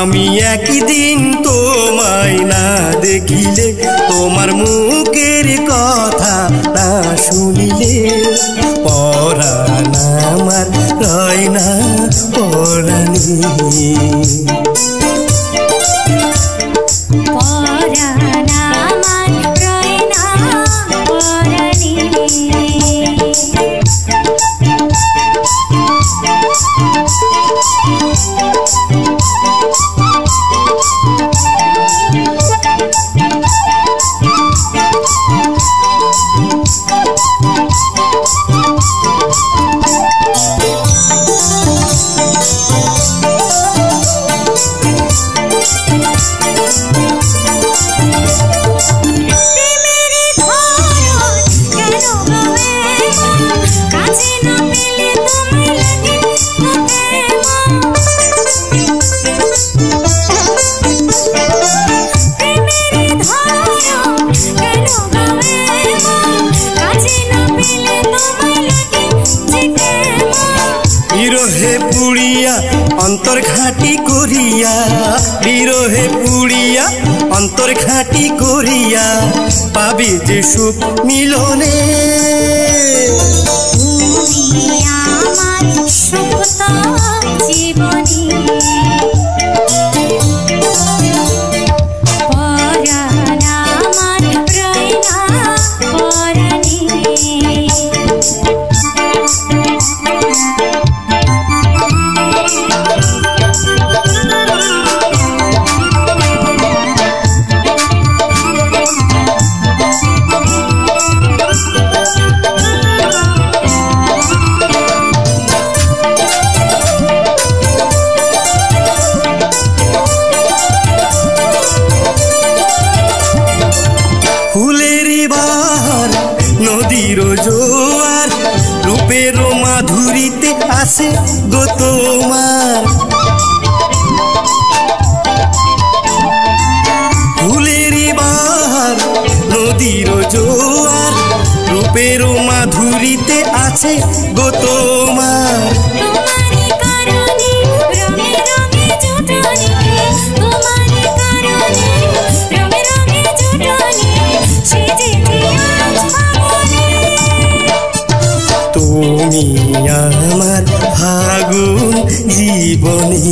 আমি একদিন তোমায় না দেখিলে, তোমার মুখের কথা না শুনিলে, পরাণ আমার রয় না পরাণী। বিরহে পুড়িয়া অন্তর ঘাটি করিয়া, বিরহে পুড়িয়া অন্তর ঘাটি করিয়া, পাবি যে সুখ মিলনে। আমার সুপ্ত জীবনী পরাণ আমার রয় না পরাণী। ফুলেরই বাহার নদীর জোয়ার, রূপের মাধুরীতে আসে গো তোমার। ফুলেরই বাহার নদীর জোয়ার, রূপের মাধুরীতে আছে গো তোমার। তুমি আমার ফাগুন জীবনী,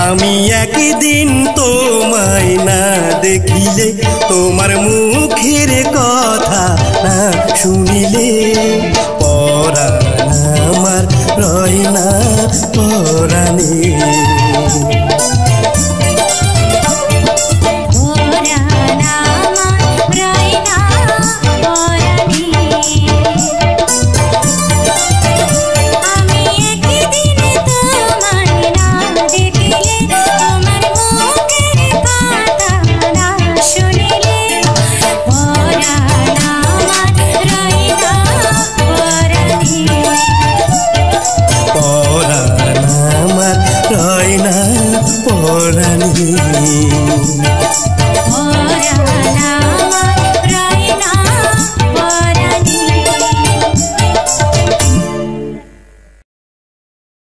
আমি একদিন তোমায় না দেখিলে, তোমার মুখের কথা না শুনিলে,